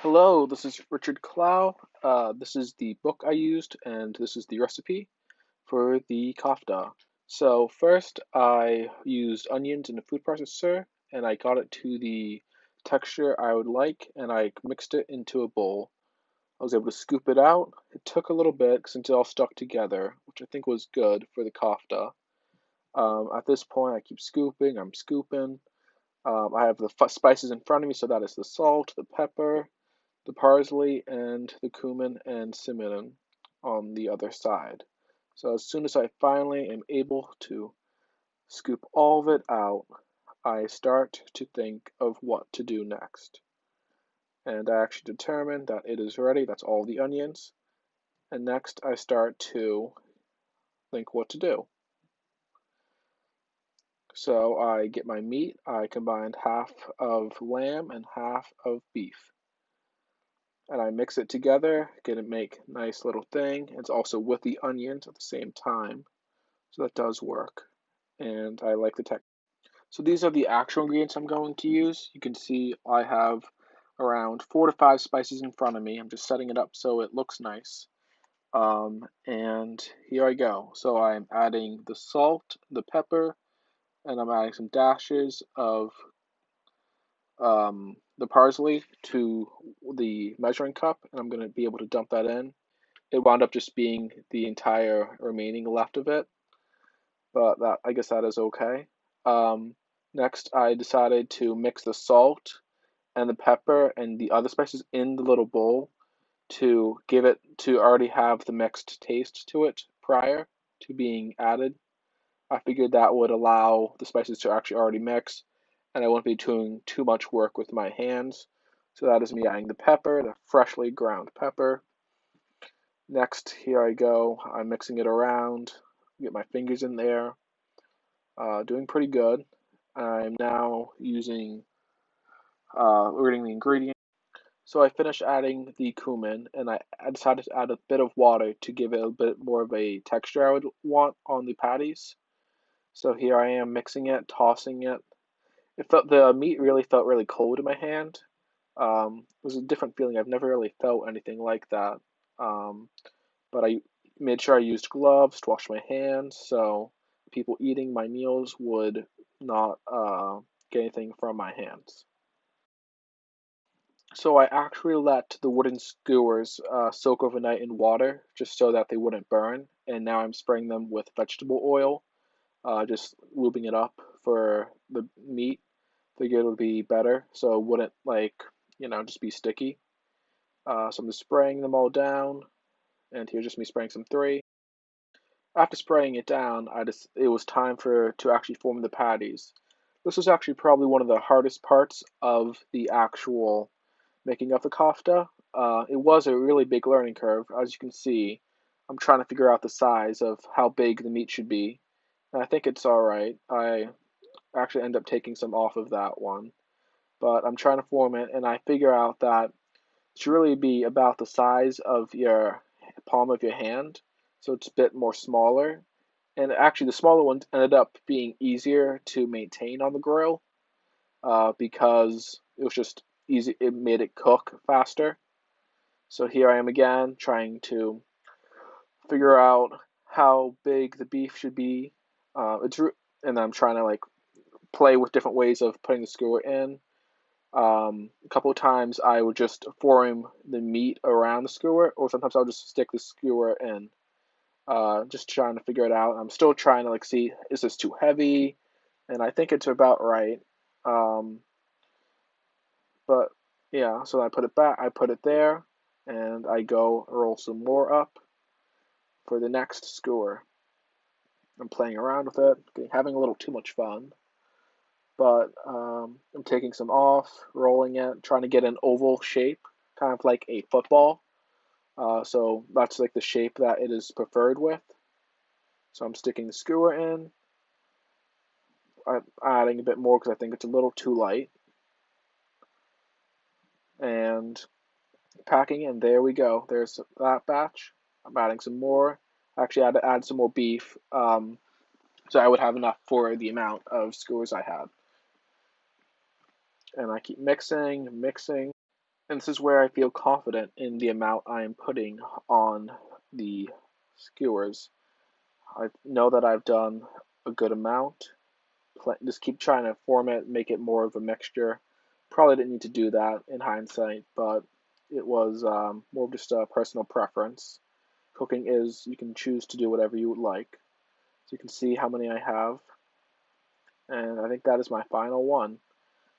Hello, this is Richard Clow. This is the book I used, and this is the recipe for the kafta. So first, I used onions in a food processor, and I got it to the texture I would like, and I mixed it into a bowl. I was able to scoop it out. It took a little bit since it all stuck together, which I think was good for the kafta. At this point, I keep scooping. I'm scooping. I have the spices in front of me, so that is the salt, the pepper, the parsley, and the cumin and cinnamon on the other side. So as soon as I finally am able to scoop all of it out, I start to think of what to do next. And I actually determine that it is ready. That's all the onions. And next I start to think what to do. So I get my meat. I combined half of lamb and half of beef. And I mix it together, gonna make a nice little thing. It's also with the onions at the same time, so that does work. And I like the texture. So these are the actual ingredients I'm going to use. You can see I have around 4 to 5 spices in front of me. I'm just setting it up so it looks nice. And here I go. So I'm adding the salt, the pepper, and I'm adding some dashes of the parsley to the measuring cup, and I'm going to be able to dump that in. It wound up just being the entire remaining left of it, but that I guess that is okay. Um, Next, I decided to mix the salt and the pepper and the other spices in the little bowl to give it to already have the mixed taste to it prior to being added. I figured that would allow the spices to actually already mix, and I wouldn't be doing too much work with my hands. So that is me adding the pepper, the freshly ground pepper. Next, here I go. I'm mixing it around, get my fingers in there, doing pretty good. I'm now reading the ingredients. So I finished adding the cumin, and I decided to add a bit of water to give it a bit more of a texture I would want on the patties. So here I am mixing it, tossing it. The meat really felt really cold in my hand. It was a different feeling. I've never really felt anything like that. Um, but I made sure I used gloves to wash my hands so people eating my meals would not get anything from my hands. So I actually let the wooden skewers soak overnight in water just so that they wouldn't burn, and now I'm spraying them with vegetable oil, just lubing it up for the meat. Figured it would be better so it wouldn't just be sticky. So I'm just spraying them all down, and here's just me spraying some three. After spraying it down, it was time for to actually form the patties. This was actually probably one of the hardest parts of the actual making of the kofta. It was a really big learning curve. As you can see, I'm trying to figure out the size of how big the meat should be. And I think it's all right. I actually end up taking some off of that one, but I'm trying to form it, and I figure out that it should really be about the size of your palm of your hand, so it's a bit more smaller. And actually, the smaller ones ended up being easier to maintain on the grill because it was just easy. It made it cook faster. So here I am again trying to figure out how big the beef should be. And I'm trying to like play with different ways of putting the skewer in. A couple of times I would just form the meat around the skewer, or sometimes I'll just stick the skewer in. Just trying to figure it out. I'm still trying to like see, is this too heavy? And I think it's about right. Um, but yeah, so I put it back. I put it there, and I go roll some more up for the next skewer. I'm playing around with it, having a little too much fun. But I'm taking some off, rolling it, trying to get an oval shape, kind of like a football. So that's like the shape that it is preferred with. So I'm sticking the skewer in. I'm adding a bit more because I think it's a little too light. And packing, and there we go. There's that batch. I'm adding some more. Actually, I had to add some more beef, so I would have enough for the amount of skewers I had. And I keep mixing, mixing. And this is where I feel confident in the amount I am putting on the skewers. I know that I've done a good amount. Just keep trying to form it, make it more of a mixture. Probably didn't need to do that in hindsight, but it was more of just a personal preference. Cooking is, you can choose to do whatever you would like. So you can see how many I have, and I think that is my final one.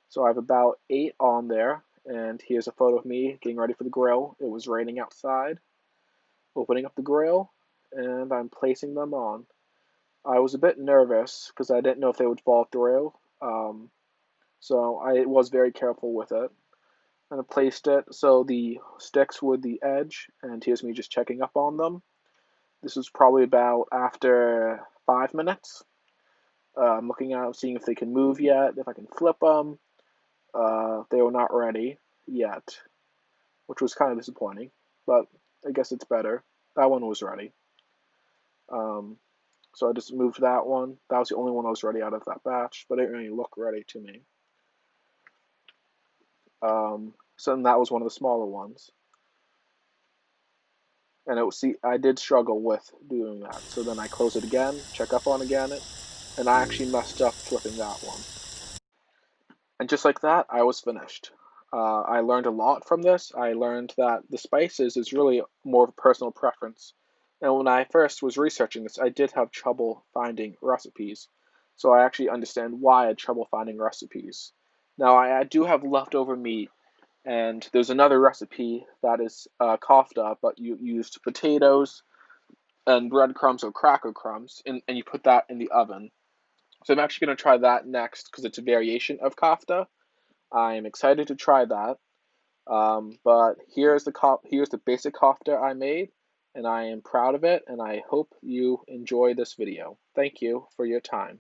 So I have about 8 on there, and here's a photo of me getting ready for the grill. It was raining outside, opening up the grill, and I'm placing them on. I was a bit nervous because I didn't know if they would fall through, so I was very careful with it. And I placed it so the sticks were the edge, and here's me just checking up on them. This was probably about after 5 minutes. I'm looking at seeing if they can move yet, if I can flip them. They were not ready yet, which was kind of disappointing, but I guess it's better. That one was ready. Um, so I just moved that one. That was the only one I was ready out of that batch, but it didn't really look ready to me. So then that was one of the smaller ones. And it was, see, I did struggle with doing that. So then I close it again, check up on again, and I actually messed up flipping that one. And just like that, I was finished. I learned a lot from this. I learned that the spices is really more of a personal preference. And when I first was researching this, I did have trouble finding recipes. So I actually understand why I had trouble finding recipes. Now, I do have leftover meat, and there's another recipe that is kafta, but you used potatoes and breadcrumbs or cracker crumbs, and you put that in the oven. So I'm actually going to try that next because it's a variation of kafta. I'm excited to try that. But here's the basic kofta I made, and I am proud of it, and I hope you enjoy this video. Thank you for your time.